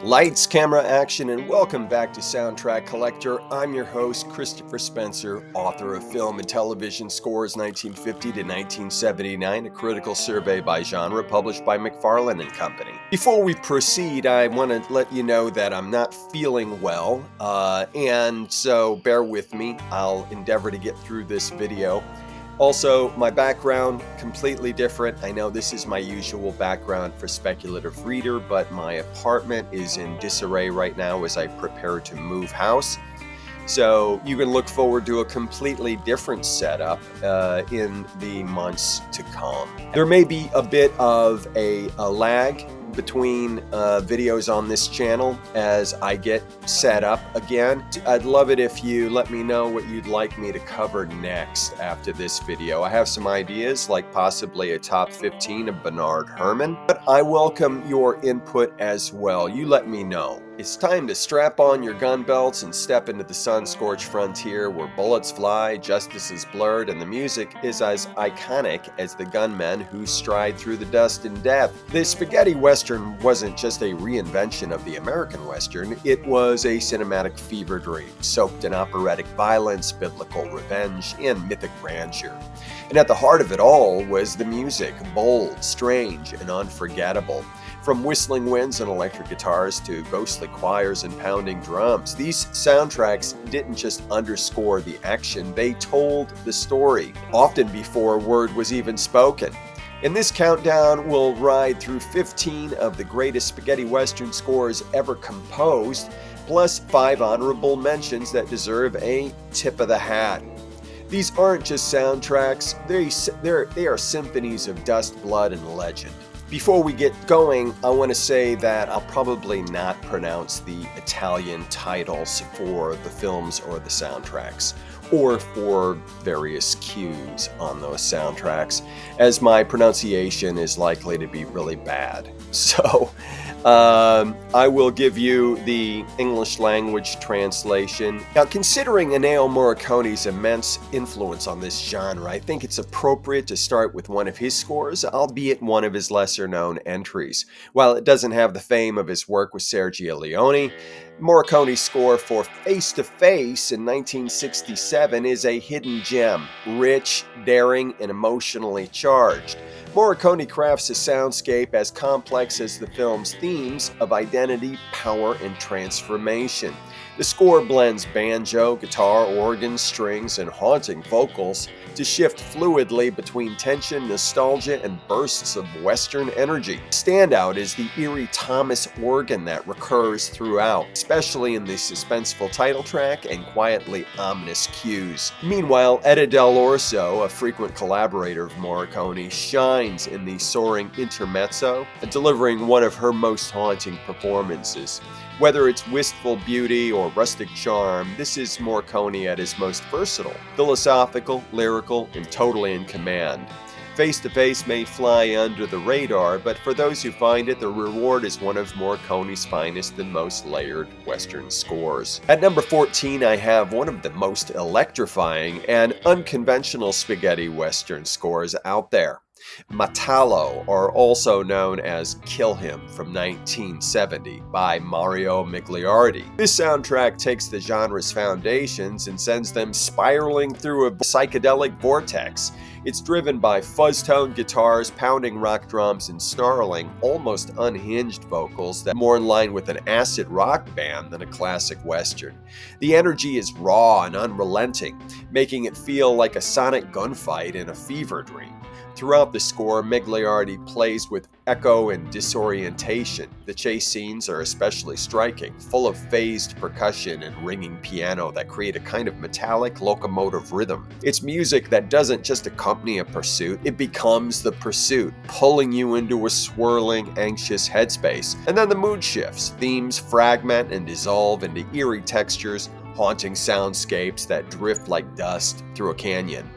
Lights, camera, action, and welcome back to Soundtrack Collector. I'm your host, Christopher Spencer, author of Film and Television Scores 1950 to 1979, a critical survey by genre published by McFarlane and Company. Before we proceed, I want to let you know that I'm not feeling well, and so bear with me. I'll endeavor to get through this video. Also, my background, completely different. I know this is my usual background for speculative reader, but my apartment is in disarray right now as I prepare to move house. So you can look forward to a completely different setup in the months to come. There may be a bit of a lag between videos on this channel as I get set up again. I'd love it if you let me know what you'd like me to cover next after this video. I have some ideas, like possibly a top 15 of Bernard Herrmann, but I welcome your input as well. You let me know. It's time to strap on your gun belts and step into the sun-scorched frontier where bullets fly, justice is blurred, and the music is as iconic as the gunmen who stride through the dust in death. The spaghetti western wasn't just a reinvention of the American western, it was a cinematic fever dream, soaked in operatic violence, biblical revenge, and mythic grandeur. And at the heart of it all was the music, bold, strange, and unforgettable. From whistling winds and electric guitars to ghostly choirs and pounding drums, these soundtracks didn't just underscore the action, they told the story, often before a word was even spoken. In this countdown, we'll ride through 15 of the greatest spaghetti western scores ever composed, plus 5 honorable mentions that deserve a tip of the hat. These aren't just soundtracks, they are symphonies of dust, blood, and legend. Before we get going, I want to say that I'll probably not pronounce the Italian titles for the films or the soundtracks, or for various cues on those soundtracks, as my pronunciation is likely to be really bad. So I will give you the English language translation. Now, considering Ennio Morricone's immense influence on this genre, I think it's appropriate to start with one of his scores, albeit one of his lesser-known entries. While it doesn't have the fame of his work with Sergio Leone, Morricone's score for Face to Face in 1967 is a hidden gem, rich, daring, and emotionally charged. Morricone crafts a soundscape as complex as the film's themes of identity, power, and transformation. The score blends banjo, guitar, organ, strings, and haunting vocals to shift fluidly between tension, nostalgia, and bursts of Western energy. Standout is the eerie Thomas organ that recurs throughout, especially in the suspenseful title track and quietly ominous cues. Meanwhile, Etta Del Orso, a frequent collaborator of Morricone, shines in the soaring intermezzo, delivering one of her most haunting performances. Whether it's wistful beauty or rustic charm, this is Morricone at his most versatile, philosophical, lyrical, and totally in command. Face to Face may fly under the radar, but for those who find it, the reward is one of Morricone's finest and most layered Western scores. At number 14, I have one of the most electrifying and unconventional spaghetti Western scores out there. Metallo, or also known as Kill Him from 1970 by Mario Migliardi. This soundtrack takes the genre's foundations and sends them spiraling through a psychedelic vortex. It's driven by fuzz-toned guitars, pounding rock drums, and snarling, almost unhinged vocals that are more in line with an acid rock band than a classic western. The energy is raw and unrelenting, making it feel like a sonic gunfight in a fever dream. Throughout the score, Migliardi plays with echo and disorientation. The chase scenes are especially striking, full of phased percussion and ringing piano that create a kind of metallic locomotive rhythm. It's music that doesn't just accompany a pursuit, it becomes the pursuit, pulling you into a swirling, anxious headspace. And then the mood shifts, themes fragment and dissolve into eerie textures, haunting soundscapes that drift like dust through a canyon.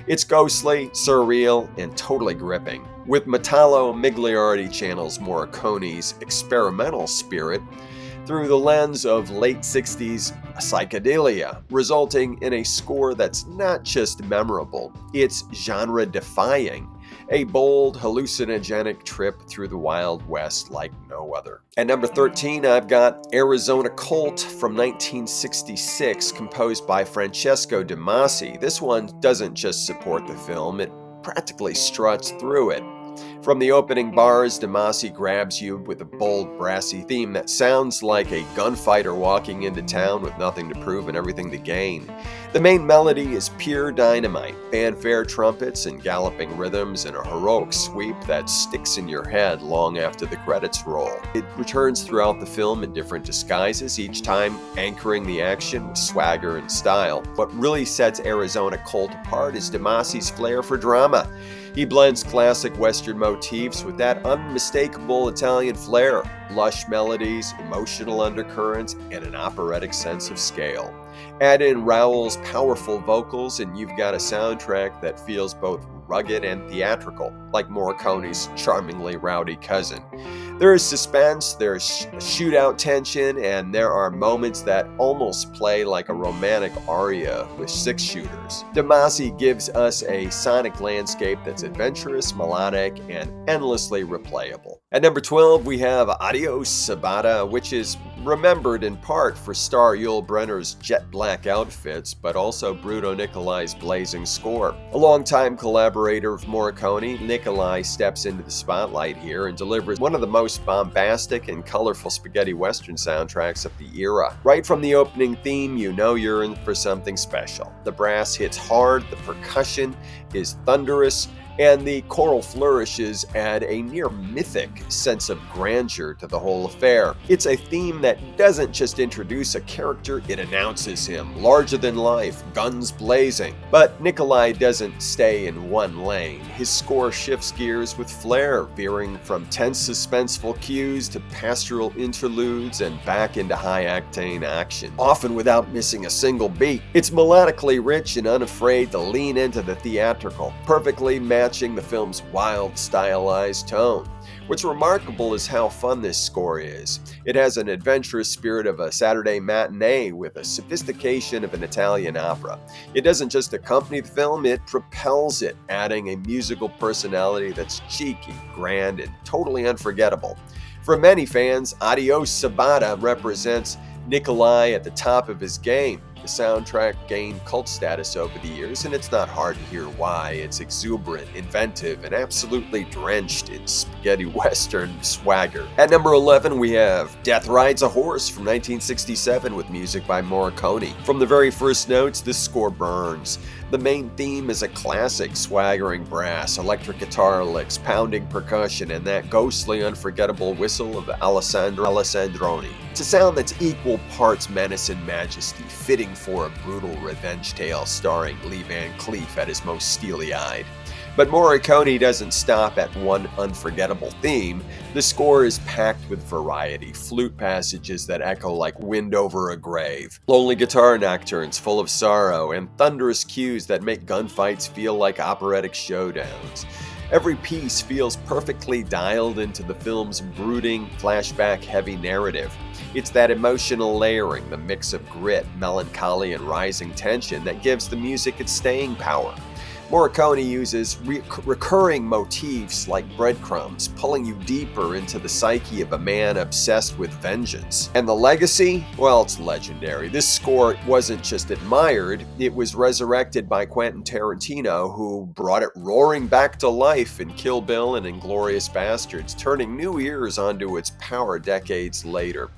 It's ghostly, surreal, and totally gripping. With Metallo, Migliardi channels Morricone's experimental spirit through the lens of late 60s psychedelia, resulting in a score that's not just memorable, it's genre-defying. a bold, hallucinogenic trip through the Wild West like no other. At number 13, I've got Arizona Colt from 1966, composed by Francesco De Masi. This one doesn't just support the film, it practically struts through it. From the opening bars, De Masi grabs you with a bold, brassy theme that sounds like a gunfighter walking into town with nothing to prove and everything to gain. The main melody is pure dynamite, fanfare trumpets and galloping rhythms, and a heroic sweep that sticks in your head long after the credits roll. It returns throughout the film in different disguises, each time anchoring the action with swagger and style. What really sets Arizona Colt apart is De Masi's flair for drama. He blends classic Western motifs with that unmistakable Italian flair, lush melodies, emotional undercurrents, and an operatic sense of scale. Add in Raoul's powerful vocals, and you've got a soundtrack that feels both rugged and theatrical, like Morricone's charmingly rowdy cousin. There is suspense, there's shootout tension, and there are moments that almost play like a romantic aria with six-shooters. De Masi gives us a sonic landscape that's adventurous, melodic, and endlessly replayable. At number 12, we have Adios Sabata, which is remembered in part for star Yul Brynner's jet black outfits, but also Bruno Nicolai's blazing score. A longtime collaborator of Morricone, Nicolai steps into the spotlight here and delivers one of the most bombastic and colorful spaghetti western soundtracks of the era. Right from the opening theme, you know you're in for something special. The brass hits hard, the percussion is thunderous, and the choral flourishes add a near mythic sense of grandeur to the whole affair. It's a theme that doesn't just introduce a character, it announces him, larger than life, guns blazing. But Nicolai doesn't stay in one lane. His score shifts gears with flair, veering from tense suspenseful cues to pastoral interludes and back into high-octane action, often without missing a single beat. It's melodically rich and unafraid to lean into the theatrical, perfectly matching the film's wild, stylized tone. What's remarkable is how fun this score is. It has an adventurous spirit of a Saturday matinee with a sophistication of an Italian opera. It doesn't just accompany the film, it propels it, adding a musical personality that's cheeky, grand, and totally unforgettable. For many fans, Adios Sabata represents Nicolai at the top of his game. The soundtrack gained cult status over the years, and it's not hard to hear why. It's exuberant, inventive, and absolutely drenched in spaghetti western swagger. At number 11, we have Death Rides a Horse from 1967 with music by Morricone. From the very first notes, this score burns. The main theme is a classic swaggering brass, electric guitar licks, pounding percussion, and that ghostly, unforgettable whistle of Alessandro Alessandroni. It's a sound that's equal parts menace and majesty, fitting for a brutal revenge tale starring Lee Van Cleef at his most steely-eyed. But Morricone doesn't stop at one unforgettable theme. The score is packed with variety, flute passages that echo like wind over a grave, lonely guitar nocturnes full of sorrow, and thunderous cues that make gunfights feel like operatic showdowns. Every piece feels perfectly dialed into the film's brooding, flashback-heavy narrative. It's that emotional layering, the mix of grit, melancholy, and rising tension that gives the music its staying power. Morricone uses recurring motifs like breadcrumbs, pulling you deeper into the psyche of a man obsessed with vengeance. And the legacy? Well, it's legendary. This score wasn't just admired, it was resurrected by Quentin Tarantino, who brought it roaring back to life in Kill Bill and Inglourious Basterds, turning new ears onto its power decades later.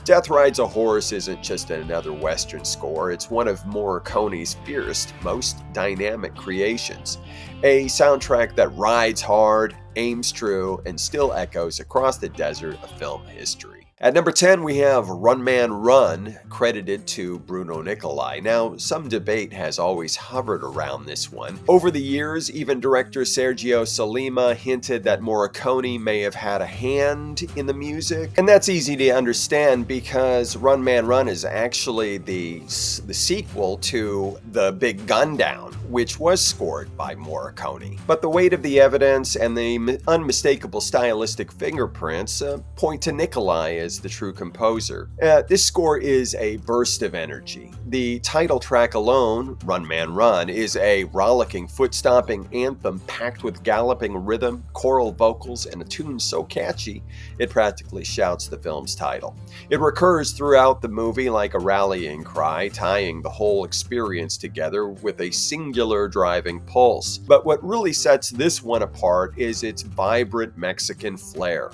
Death Rides a Horse isn't just another Western score, it's one of Morricone's fiercest, most dynamic creations. A soundtrack that rides hard, aims true, and still echoes across the desert of film history. At number 10, we have Run Man Run, credited to Bruno Nicolai. Now, some debate has always hovered around this one. Over the years, even director Sergio Sollima hinted that Morricone may have had a hand in the music. And that's easy to understand because Run Man Run is actually the sequel to the Big Gundown, which was scored by Morricone. But the weight of the evidence and the unmistakable stylistic fingerprints point to Nicolai as the true composer. This score is a burst of energy. The title track alone, Run Man Run, is a rollicking, foot-stomping anthem packed with galloping rhythm, choral vocals, and a tune so catchy it practically shouts the film's title. It recurs throughout the movie like a rallying cry, tying the whole experience together with a singular driving pulse. But what really sets this one apart is its vibrant Mexican flair.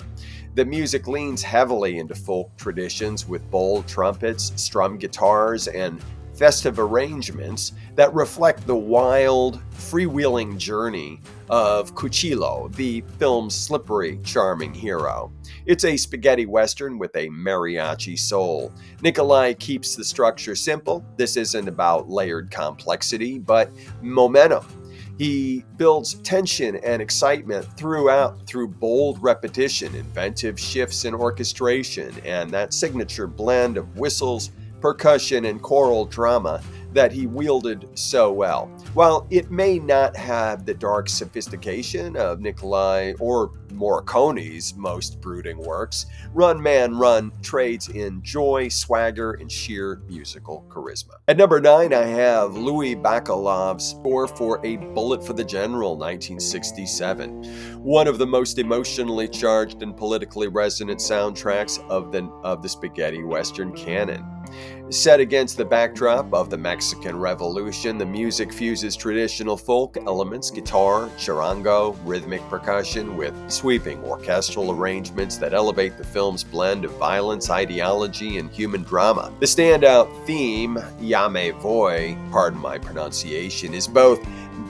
The music leans heavily into folk traditions with bold trumpets, strum guitars, and festive arrangements that reflect the wild, freewheeling journey of Cuchillo, the film's slippery, charming hero. It's a spaghetti western with a mariachi soul. Nicolai keeps the structure simple. This isn't about layered complexity, but momentum. He builds tension and excitement throughout through bold repetition, inventive shifts in orchestration, and that signature blend of whistles, percussion, and choral drama that he wielded so well. While it may not have the dark sophistication of Nicolai or Morricone's most brooding works, Run Man Run trades in joy, swagger, and sheer musical charisma. At number 9, I have Louis Bacalov's score for A Bullet for the General, 1967. One of the most emotionally charged and politically resonant soundtracks of the spaghetti western canon. Set against the backdrop of the Mexican Revolution, the music fuses traditional folk elements, guitar, charango, rhythmic percussion, with sweeping orchestral arrangements that elevate the film's blend of violence, ideology, and human drama. The standout theme, Ya Me Voy, pardon my pronunciation, is both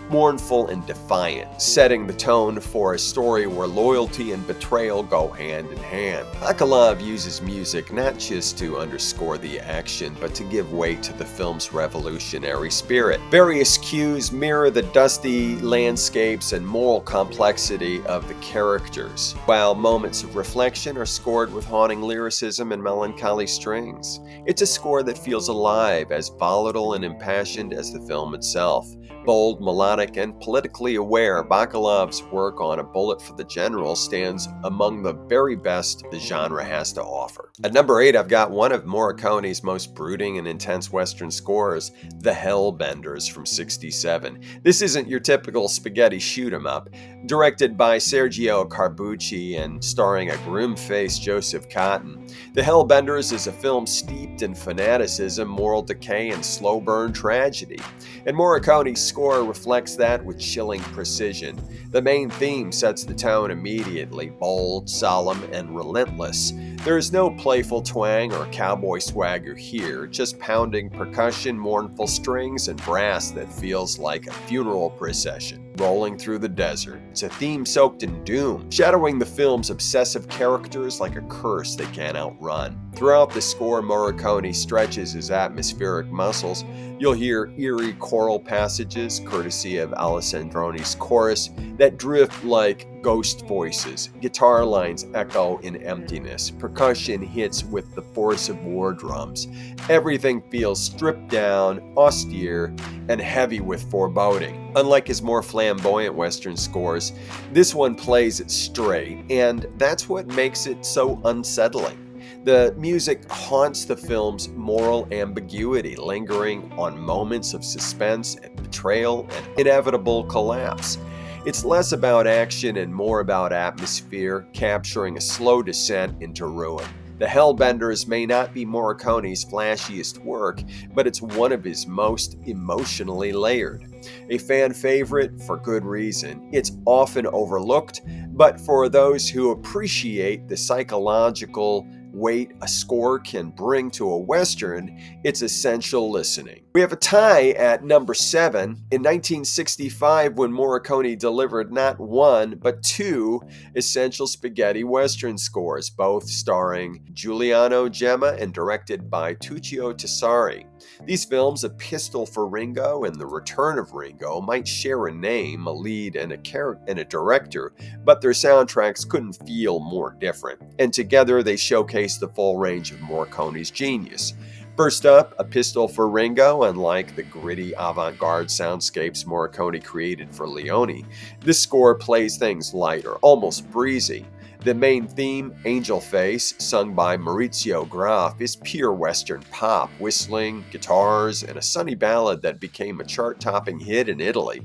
mournful and defiant, setting the tone for a story where loyalty and betrayal go hand in hand. Bacalov uses music not just to underscore the action, but to give weight to the film's revolutionary spirit. Various cues mirror the dusty landscapes and moral complexity of the characters, while moments of reflection are scored with haunting lyricism and melancholy strings. It's a score that feels alive, as volatile and impassioned as the film itself. Bold, melodic, and politically aware, Bacalov's work on A Bullet for the General stands among the very best the genre has to offer. At number 8, I've got one of Morricone's most brooding and intense Western scores, The Hellbenders from '67. This isn't your typical spaghetti shoot-'em-up. Directed by Sergio Carbucci and starring a grim-faced Joseph Cotten, The Hellbenders is a film steeped in fanaticism, moral decay, and slow-burn tragedy. And Morricone's score reflects that with chilling precision. The main theme sets the tone immediately, bold, solemn, and relentless. There is no playful twang or cowboy swagger here, just pounding percussion, mournful strings, and brass that feels like a funeral procession rolling through the desert. It's a theme soaked in doom, shadowing the film's obsessive characters like a curse they can't outrun. Throughout the score, Morricone stretches his atmospheric muscles. You'll hear eerie choral passages, courtesy of Alessandroni's chorus, that drift like ghost voices. Guitar lines echo in emptiness. Percussion hits with the force of war drums. Everything feels stripped down, austere, and heavy with foreboding. Unlike his more flamboyant Western scores, this one plays it straight, and that's what makes it so unsettling. The music haunts the film's moral ambiguity, lingering on moments of suspense and betrayal and inevitable collapse. It's less about action and more about atmosphere, capturing a slow descent into ruin. The Hellbenders may not be Morricone's flashiest work, but it's one of his most emotionally layered. A fan favorite for good reason. It's often overlooked, but for those who appreciate the psychological weight a score can bring to a Western, it's essential listening. We have a tie at number 7. In 1965, when Morricone delivered not one, but 2 essential spaghetti Western scores, both starring Giuliano Gemma and directed by Tuccio Tessari. These films, A Pistol for Ringo and The Return of Ringo, might share a name, a lead, and a director, but their soundtracks couldn't feel more different. And together they showcase the full range of Morricone's genius. First up, A Pistol for Ringo. Unlike the gritty avant-garde soundscapes Morricone created for Leone, this score plays things lighter, almost breezy. The main theme, Angel Face, sung by Maurizio Graf, is pure Western pop, whistling, guitars, and a sunny ballad that became a chart-topping hit in Italy.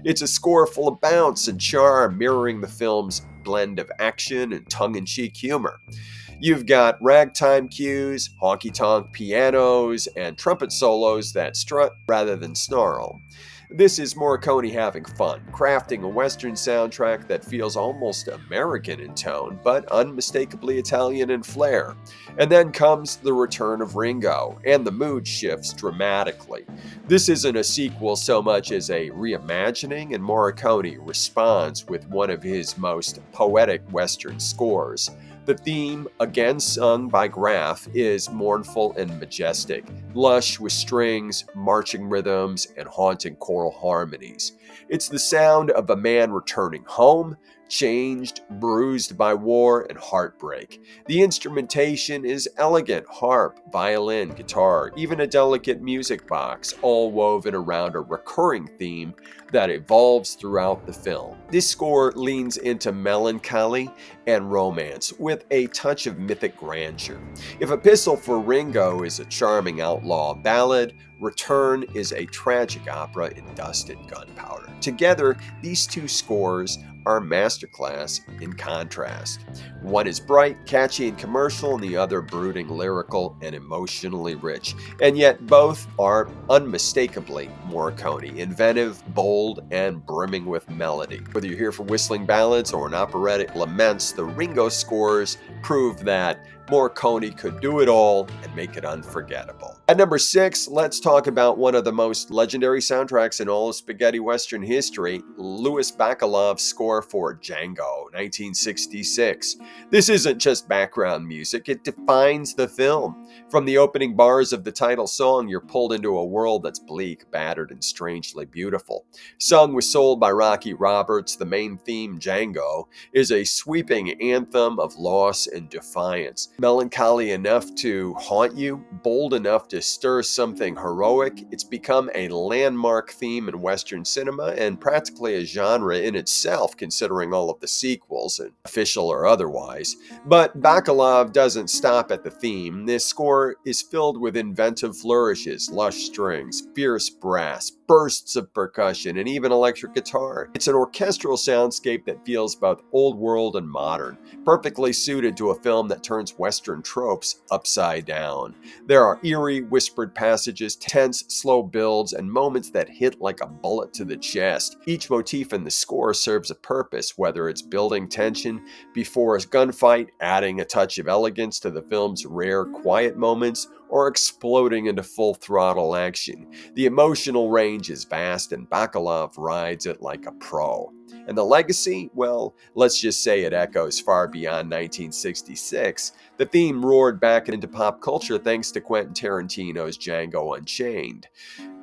It's a score full of bounce and charm, mirroring the film's blend of action and tongue-in-cheek humor. You've got ragtime cues, honky-tonk pianos, and trumpet solos that strut rather than snarl. This is Morricone having fun, crafting a Western soundtrack that feels almost American in tone, but unmistakably Italian in flair. And then comes the return of Ringo, and the mood shifts dramatically. This isn't a sequel so much as a reimagining, and Morricone responds with one of his most poetic Western scores. The theme, again sung by Graf, is mournful and majestic, lush with strings, marching rhythms, and haunting choral harmonies. It's the sound of a man returning home, changed, bruised by war and heartbreak. The instrumentation is elegant: harp, violin, guitar, even a delicate music box, all woven around a recurring theme that evolves throughout the film. This score leans into melancholy and romance with a touch of mythic grandeur. If A Pistol for Ringo is a charming outlaw ballad, Return is a tragic opera in dust and gunpowder. Together, these two scores are a masterclass in contrast. One is bright, catchy, and commercial, and the other brooding, lyrical, and emotionally rich. And yet both are unmistakably Morricone, inventive, bold, and brimming with melody. Whether you're here for whistling ballads or an operatic laments, the Ringo scores prove that Morricone could do it all and make it unforgettable. At number 6, let's talk about one of the most legendary soundtracks in all of spaghetti western history, Louis Bacalov's score for Django, 1966. This isn't just background music, it defines the film. From the opening bars of the title song, you're pulled into a world that's bleak, battered, and strangely beautiful. Sung with soul by Rocky Roberts, the main theme, Django, is a sweeping anthem of loss and defiance. Melancholy enough to haunt you, bold enough to stir something heroic, it's become a landmark theme in Western cinema and practically a genre in itself, considering all of the sequels, official or otherwise. But Bacalov doesn't stop at the theme. This score is filled with inventive flourishes, lush strings, fierce brass, bursts of percussion, and even electric guitar. It's an orchestral soundscape that feels both old world and modern, perfectly suited to a film that turns Western tropes upside down. There are eerie, whispered passages, tense, slow builds, and moments that hit like a bullet to the chest. Each motif in the score serves a purpose, whether it's building tension before a gunfight, adding a touch of elegance to the film's rare, quiet moments, or exploding into full-throttle action. The emotional range is vast, and Bacalov rides it like a pro. And the legacy? Well, let's just say it echoes far beyond 1966. The theme roared back into pop culture thanks to Quentin Tarantino's Django Unchained,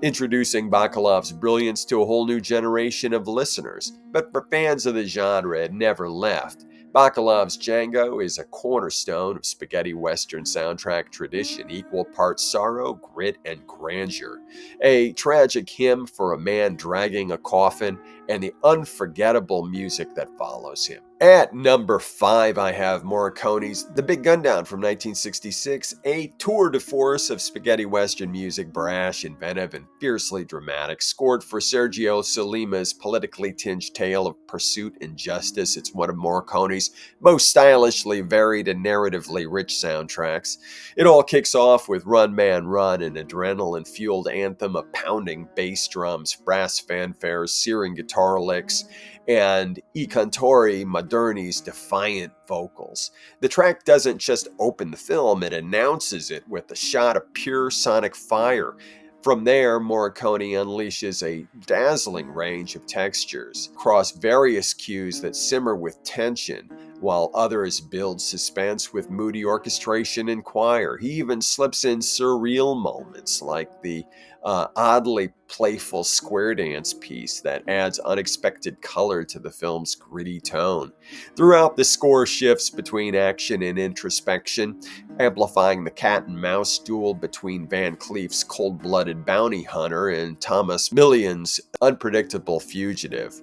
introducing Bakalov's brilliance to a whole new generation of listeners. But for fans of the genre, it never left. Bakalov's Django is a cornerstone of spaghetti western soundtrack tradition, equal parts sorrow, grit, and grandeur. A tragic hymn for a man dragging a coffin, and the unforgettable music that follows him. At number 5, I have Morricone's The Big Gundown from 1966, a tour de force of spaghetti western music, brash, inventive, and fiercely dramatic, scored for Sergio Solima's politically tinged tale of pursuit and justice. It's one of Morricone's most stylishly varied and narratively rich soundtracks. It all kicks off with Run Man Run, an adrenaline-fueled anthem of pounding bass drums, brass fanfares, searing guitar licks, and I Cantori Moderni's defiant vocals. The track doesn't just open the film, it announces it with a shot of pure sonic fire. From there, Morricone unleashes a dazzling range of textures across various cues that simmer with tension, while others build suspense with moody orchestration and choir. He even slips in surreal moments like the oddly playful square dance piece that adds unexpected color to the film's gritty tone. Throughout, the score shifts between action and introspection, amplifying the cat and mouse duel between Van Cleef's cold-blooded bounty hunter and Thomas Million's unpredictable fugitive.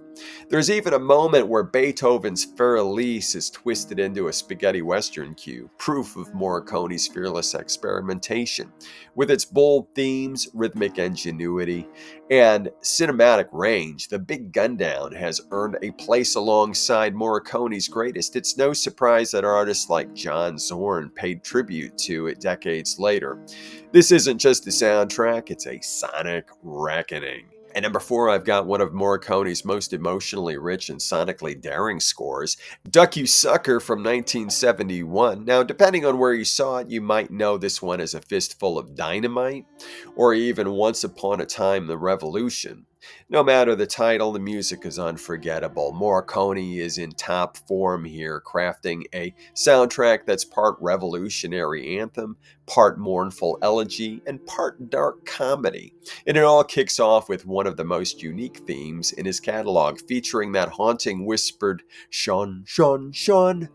There's even a moment where Beethoven's Fur-Elise is twisted into a spaghetti western cue, proof of Morricone's fearless experimentation. With its bold themes, rhythmic ingenuity, and cinematic range, the Big Gundown has earned a place alongside Morricone's greatest. It's no surprise that artists like John Zorn paid tribute to it decades later. This isn't just a soundtrack, it's a sonic reckoning. At number 4, I've got one of Morricone's most emotionally rich and sonically daring scores, Duck You Sucker from 1971. Now, depending on where you saw it, you might know this one as A Fistful of Dynamite, or even Once Upon a Time, The Revolution. No matter the title, the music is unforgettable. Morricone is in top form here, crafting a soundtrack that's part revolutionary anthem, part mournful elegy, and part dark comedy. And it all kicks off with one of the most unique themes in his catalog, featuring that haunting whispered "shun, shun, shun,"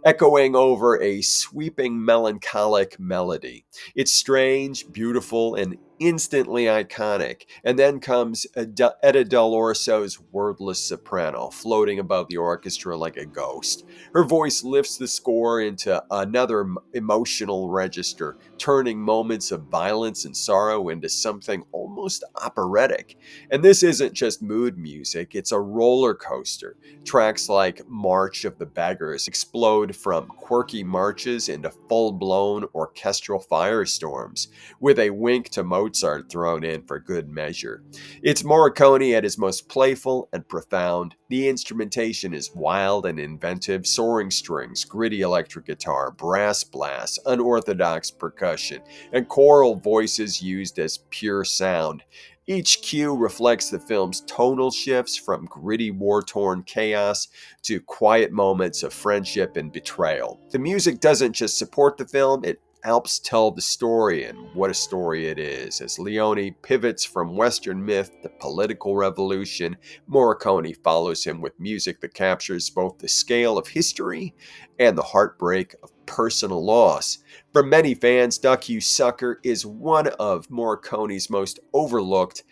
echoing over a sweeping melancholic melody. It's strange, beautiful, and instantly iconic. And then comes Etta Del Orso's wordless soprano, floating above the orchestra like a ghost. Her voice lifts the score into another emotional register, turning moments of violence and sorrow into something almost operatic. And this isn't just mood music, it's a roller coaster. Tracks like March of the Beggars explode from quirky marches into full-blown orchestral firestorms, with a wink to Mozart thrown in for good measure. It's Morricone at his most playful and profound. The instrumentation is wild and inventive: soaring strings, gritty electric guitar, brass blasts, unorthodox percussion, and choral voices used as pure sound. Each cue reflects the film's tonal shifts from gritty war-torn chaos to quiet moments of friendship and betrayal. The music doesn't just support the film, it helps tell the story, and what a story it is. As Leone pivots from Western myth to political revolution, Morricone follows him with music that captures both the scale of history and the heartbreak of personal loss. For many fans, Duck You Sucker is one of Morricone's most overlooked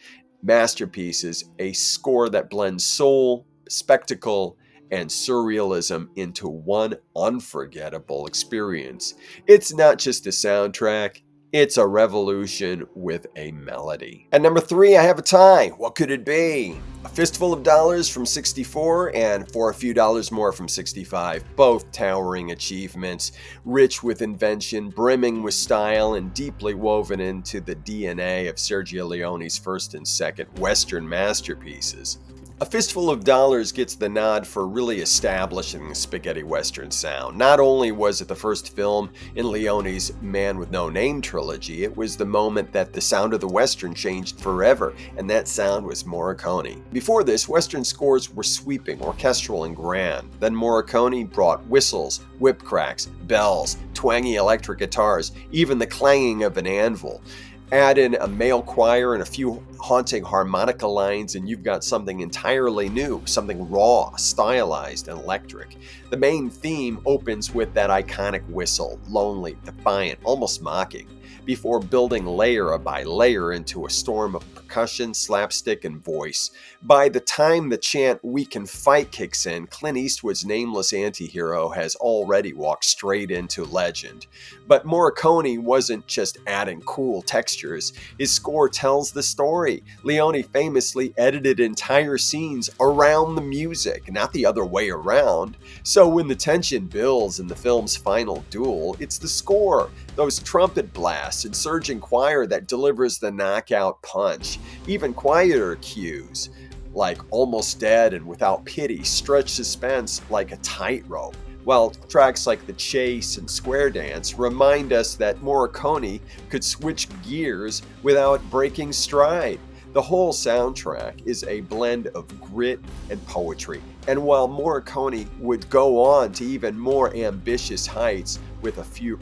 masterpieces, a score that blends soul, spectacle, and surrealism into one unforgettable experience. It's not just a soundtrack, it's a revolution with a melody. At number 3, I have a tie. What could it be? A Fistful of Dollars from 64 and For a Few Dollars More from 65. Both towering achievements, rich with invention, brimming with style, and deeply woven into the DNA of Sergio Leone's first and second Western masterpieces. A Fistful of Dollars gets the nod for really establishing the spaghetti western sound. Not only was it the first film in Leone's Man with No Name trilogy, it was the moment that the sound of the western changed forever, and that sound was Morricone. Before this, western scores were sweeping, orchestral, and grand. Then Morricone brought whistles, whip cracks, bells, twangy electric guitars, even the clanging of an anvil. Add in a male choir and a few haunting harmonica lines, and you've got something entirely new, something raw, stylized, and electric. The main theme opens with that iconic whistle, lonely, defiant, almost mocking, before building layer by layer into a storm of percussion, slapstick, and voice. By the time the chant "We Can Fight" kicks in, Clint Eastwood's nameless antihero has already walked straight into legend. But Morricone wasn't just adding cool textures. His score tells the story. Leone famously edited entire scenes around the music, not the other way around. So when the tension builds in the film's final duel, it's the score, those trumpet blasts and surging choir that delivers the knockout punch. Even quieter cues, like Almost Dead and Without Pity, stretch suspense like a tightrope, while tracks like The Chase and Square Dance remind us that Morricone could switch gears without breaking stride. The whole soundtrack is a blend of grit and poetry. And while Morricone would go on to even more ambitious heights with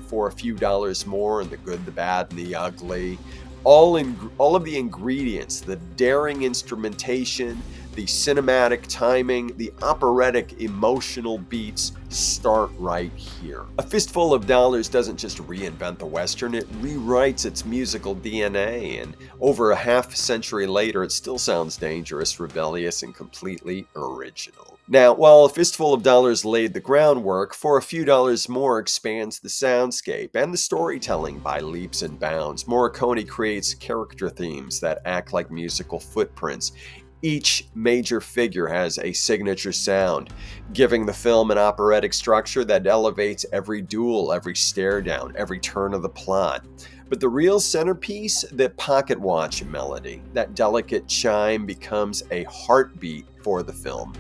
For a Few Dollars More and The Good, the Bad, and the Ugly, all of the ingredients, the daring instrumentation, the cinematic timing, the operatic emotional beats start right here. A Fistful of Dollars doesn't just reinvent the Western, it rewrites its musical DNA, and over a half century later, it still sounds dangerous, rebellious, and completely original. Now, while A Fistful of Dollars laid the groundwork, For a Few Dollars More expands the soundscape and the storytelling by leaps and bounds. Morricone creates character themes that act like musical footprints. Each major figure has a signature sound, giving the film an operatic structure that elevates every duel, every stare down, every turn of the plot. But the real centerpiece, the pocket watch melody, that delicate chime becomes a heartbeat for the film.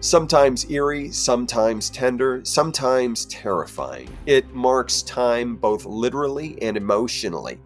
Sometimes eerie, sometimes tender, sometimes terrifying. It marks time both literally and emotionally.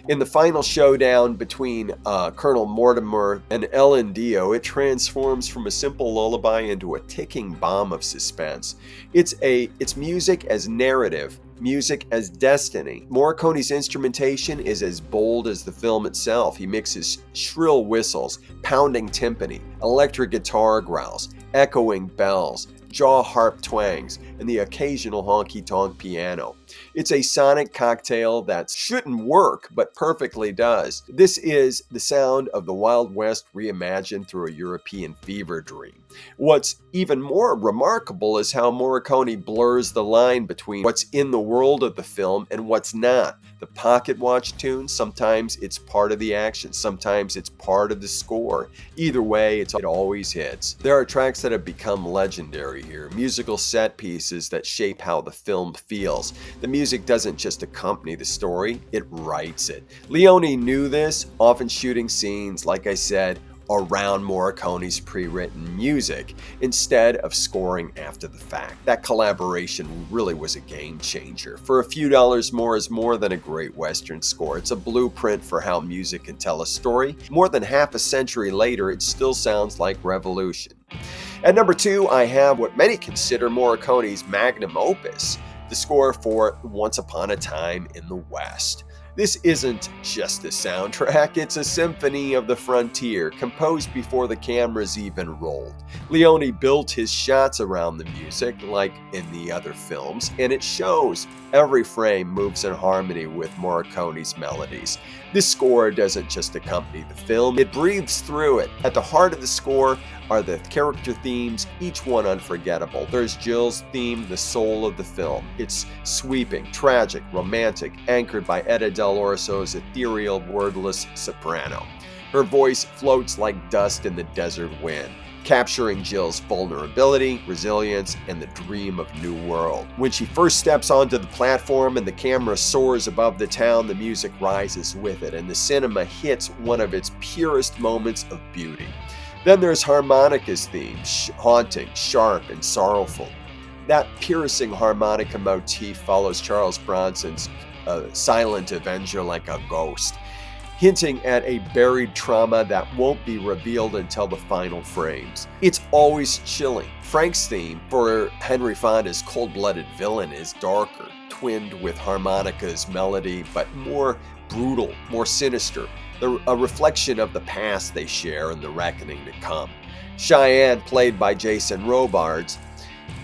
In the final showdown between Colonel Mortimer and Ellen Dio, it transforms from a simple lullaby into a ticking bomb of suspense. It's music as narrative, music as destiny. Morricone's instrumentation is as bold as the film itself. He mixes shrill whistles, pounding timpani, electric guitar growls, echoing bells, jaw harp twangs, and the occasional honky-tonk piano. It's a sonic cocktail that shouldn't work, but perfectly does. This is the sound of the Wild West reimagined through a European fever dream. What's even more remarkable is how Morricone blurs the line between what's in the world of the film and what's not. The pocket watch tune, sometimes it's part of the action, sometimes it's part of the score. Either way, it always hits. There are tracks that have become legendary here, musical set pieces that shape how the film feels. The music doesn't just accompany the story, it writes it. Leone knew this, often shooting scenes, like I said, around Morricone's pre-written music instead of scoring after the fact. That collaboration really was a game changer. For a Few Dollars More is more than a great Western score. It's a blueprint for how music can tell a story. More than half a century later, it still sounds like revolution. At number 2, I have what many consider Morricone's magnum opus, the score for Once Upon a Time in the West. This isn't just a soundtrack, it's a symphony of the frontier, composed before the cameras even rolled. Leone built his shots around the music, like in the other films, and it shows. Every frame moves in harmony with Morricone's melodies. This score doesn't just accompany the film, it breathes through it. At the heart of the score are the character themes, each one unforgettable. There's Jill's theme, the soul of the film. It's sweeping, tragic, romantic, anchored by Etta Del Orso's ethereal, wordless soprano. Her voice floats like dust in the desert wind, capturing Jill's vulnerability, resilience, and the dream of new world. When she first steps onto the platform and the camera soars above the town, the music rises with it, and the cinema hits one of its purest moments of beauty. Then there's harmonica's theme, haunting, sharp, and sorrowful. That piercing harmonica motif follows Charles Bronson's silent avenger like a ghost, hinting at a buried trauma that won't be revealed until the final frames. It's always chilling. Frank's theme for Henry Fonda's cold-blooded villain is darker, twinned with harmonica's melody, but more brutal, more sinister, a reflection of the past they share and the reckoning to come. Cheyenne, played by Jason Robards,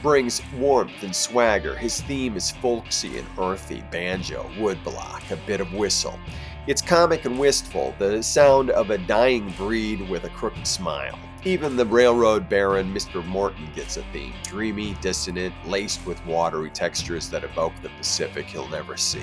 brings warmth and swagger. His theme is folksy and earthy, banjo, woodblock, a bit of whistle. It's comic and wistful, the sound of a dying breed with a crooked smile. Even the railroad baron, Mr. Morton, gets a theme, dreamy, dissonant, laced with watery textures that evoke the Pacific he'll never see.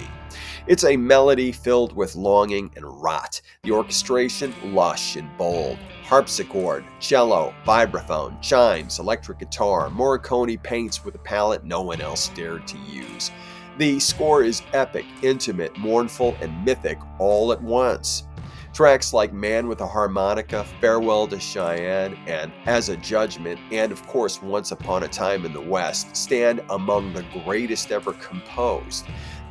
It's a melody filled with longing and rot. The orchestration, lush and bold. Harpsichord, cello, vibraphone, chimes, electric guitar. Morricone paints with a palette no one else dared to use. The score is epic, intimate, mournful, and mythic all at once. Tracks like Man with a Harmonica, Farewell to Cheyenne, and As a Judgment, and of course Once Upon a Time in the West, stand among the greatest ever composed.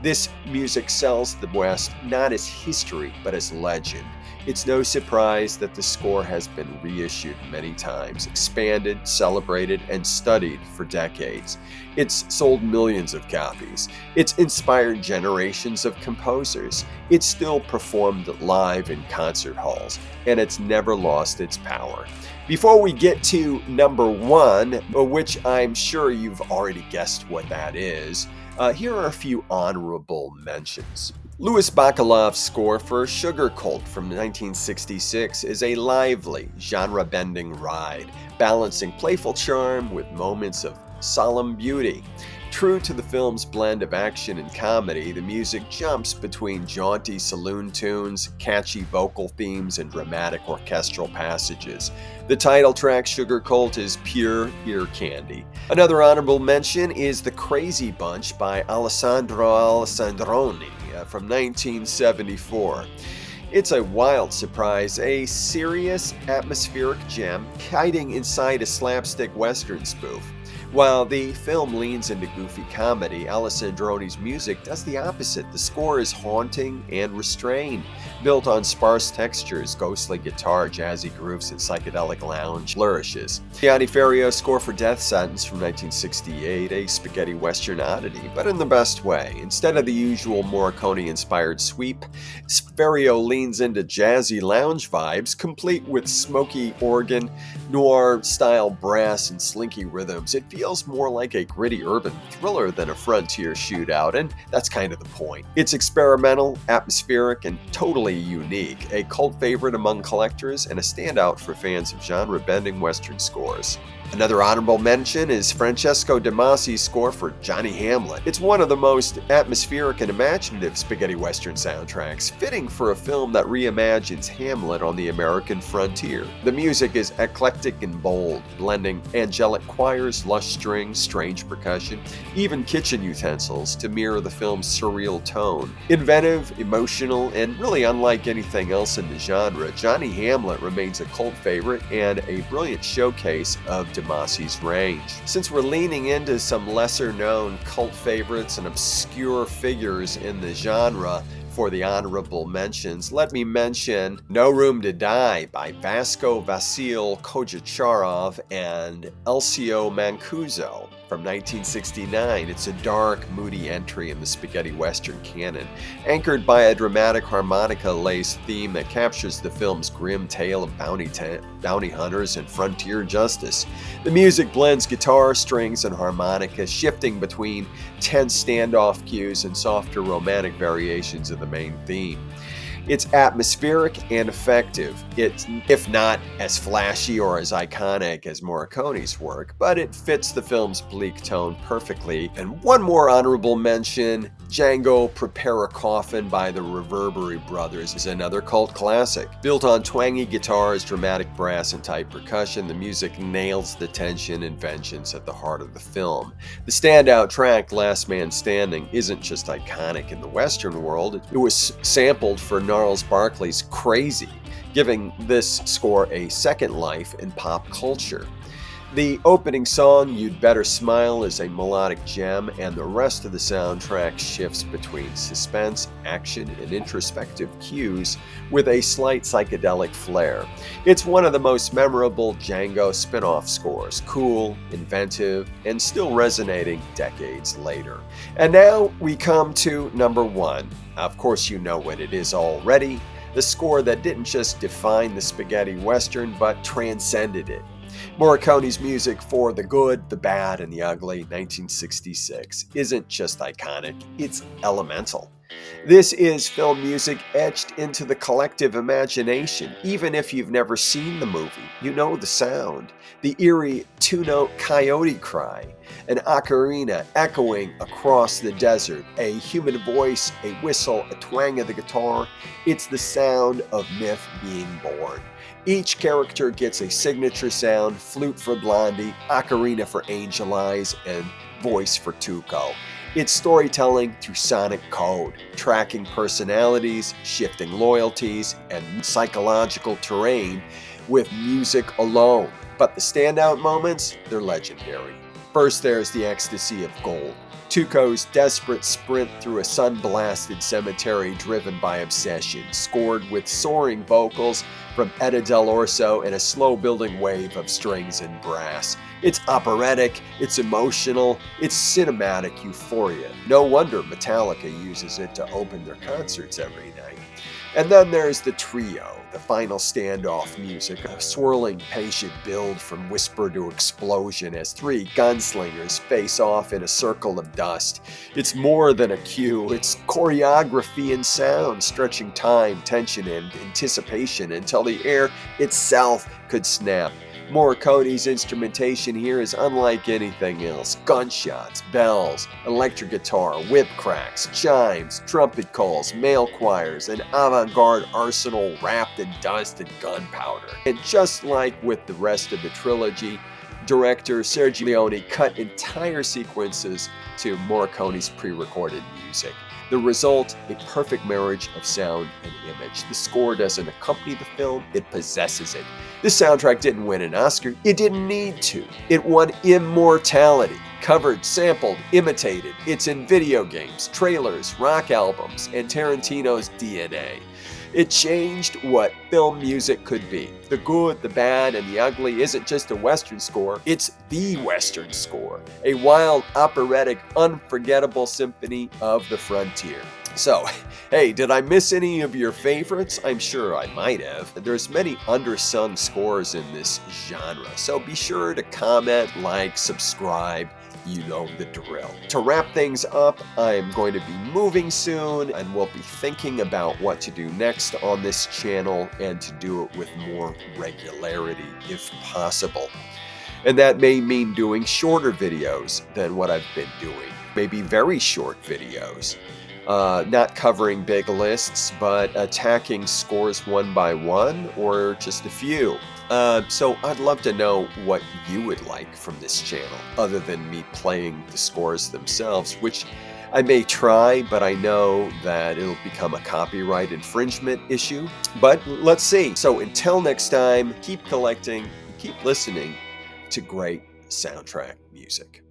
This music sells the West not as history, but as legend. It's no surprise that the score has been reissued many times, expanded, celebrated, and studied for decades. It's sold millions of copies. It's inspired generations of composers. It's still performed live in concert halls, and it's never lost its power. Before we get to number one, which I'm sure you've already guessed what that is, here are a few honorable mentions. Louis Bacalov's score for Sugar Cult from 1966 is a lively, genre-bending ride, balancing playful charm with moments of solemn beauty. True to the film's blend of action and comedy, the music jumps between jaunty saloon tunes, catchy vocal themes, and dramatic orchestral passages. The title track, Sugar Cult, is pure ear candy. Another honorable mention is The Crazy Bunch by Alessandro Alessandroni from 1974. It's a wild surprise, a serious, atmospheric gem hiding inside a slapstick Western spoof. While the film leans into goofy comedy, Alessandroni's music does the opposite. The score is haunting and restrained, built on sparse textures, ghostly guitar, jazzy grooves, and psychedelic lounge flourishes. Gianni Ferrio's score for Death Sentence from 1968, a spaghetti western oddity, but in the best way. Instead of the usual Morricone-inspired sweep, Ferrio leans into jazzy lounge vibes, complete with smoky organ, noir-style brass, and slinky rhythms. It feels more like a gritty urban thriller than a frontier shootout, and that's kind of the point. It's experimental, atmospheric, and totally unique, a cult favorite among collectors and a standout for fans of genre-bending Western scores. Another honorable mention is Francesco De Masi's score for Johnny Hamlet. It's one of the most atmospheric and imaginative spaghetti western soundtracks, fitting for a film that reimagines Hamlet on the American frontier. The music is eclectic and bold, blending angelic choirs, lush strings, strange percussion, even kitchen utensils to mirror the film's surreal tone. Inventive, emotional, and really unlike anything else in the genre, Johnny Hamlet remains a cult favorite and a brilliant showcase of De Masi's range. Since we're leaning into some lesser-known cult favorites and obscure figures in the genre for the honorable mentions, let me mention No Room to Die by Vasco Vasil Kojacharov and Elcio Mancuso from 1969. It's a dark, moody entry in the spaghetti western canon, anchored by a dramatic harmonica-laced theme that captures the film's grim tale of bounty hunters and frontier justice. The music blends guitar, strings, and harmonica, shifting between tense standoff cues and softer romantic variations of the main theme. It's atmospheric and effective. It's, if not as flashy or as iconic as Morricone's work, but it fits the film's bleak tone perfectly. And one more honorable mention, Django Prepare a Coffin by the Reverberi Brothers is another cult classic. Built on twangy guitars, dramatic brass, and tight percussion, the music nails the tension and vengeance at the heart of the film. The standout track, Last Man Standing, isn't just iconic in the Western world, it was sampled for Gnarls Barkley's Crazy, giving this score a second life in pop culture. The opening song, You'd Better Smile, is a melodic gem, and the rest of the soundtrack shifts between suspense, action, and introspective cues with a slight psychedelic flair. It's one of the most memorable Django spin-off scores, cool, inventive, and still resonating decades later. And now we come to number one. Of course, you know what it is already. The score that didn't just define the spaghetti western, but transcended it. Morricone's music for The Good, the Bad, and the Ugly, 1966, isn't just iconic, it's elemental. This is film music etched into the collective imagination. Even if you've never seen the movie, you know the sound. The eerie two-note coyote cry, an ocarina echoing across the desert, a human voice, a whistle, a twang of the guitar. It's the sound of myth being born. Each character gets a signature sound, flute for Blondie, ocarina for Angel Eyes, and voice for Tuco. It's storytelling through sonic code, tracking personalities, shifting loyalties, and psychological terrain with music alone. But the standout moments, they're legendary. First, there's the ecstasy of gold. Tuco's desperate sprint through a sun-blasted cemetery driven by obsession, scored with soaring vocals from Etta Del Orso and a slow-building wave of strings and brass. It's operatic, it's emotional, it's cinematic euphoria. No wonder Metallica uses it to open their concerts every night. And then there's the trio, the final standoff music, a swirling, patient build from whisper to explosion as three gunslingers face off in a circle of dust. It's more than a cue, it's choreography and sound, stretching time, tension, and anticipation until the air itself could snap. Morricone's instrumentation here is unlike anything else. Gunshots, bells, electric guitar, whip cracks, chimes, trumpet calls, male choirs, an avant-garde arsenal wrapped in dust and gunpowder. And just like with the rest of the trilogy, director Sergio Leone cut entire sequences to Morricone's pre-recorded music. The result, a perfect marriage of sound and image. The score doesn't accompany the film, it possesses it. This soundtrack didn't win an Oscar, it didn't need to. It won immortality. Covered, sampled, imitated. It's in video games, trailers, rock albums, and Tarantino's DNA. It changed what film music could be. The good, the bad, and the ugly isn't just a Western score, it's the Western score. A wild, operatic, unforgettable symphony of the frontier. So, hey, did I miss any of your favorites? I'm sure I might have. There's many undersung scores in this genre, so be sure to comment, like, subscribe. You know the drill. To wrap things up, I'm going to be moving soon and we'll be thinking about what to do next on this channel and to do it with more regularity if possible. And that may mean doing shorter videos than what I've been doing. Maybe very short videos. Not covering big lists, but attacking scores one by one or just a few. So I'd love to know what you would like from this channel, other than me playing the scores themselves, which I may try, but I know that it'll become a copyright infringement issue. But let's see. So until next time, keep collecting, keep listening to great soundtrack music.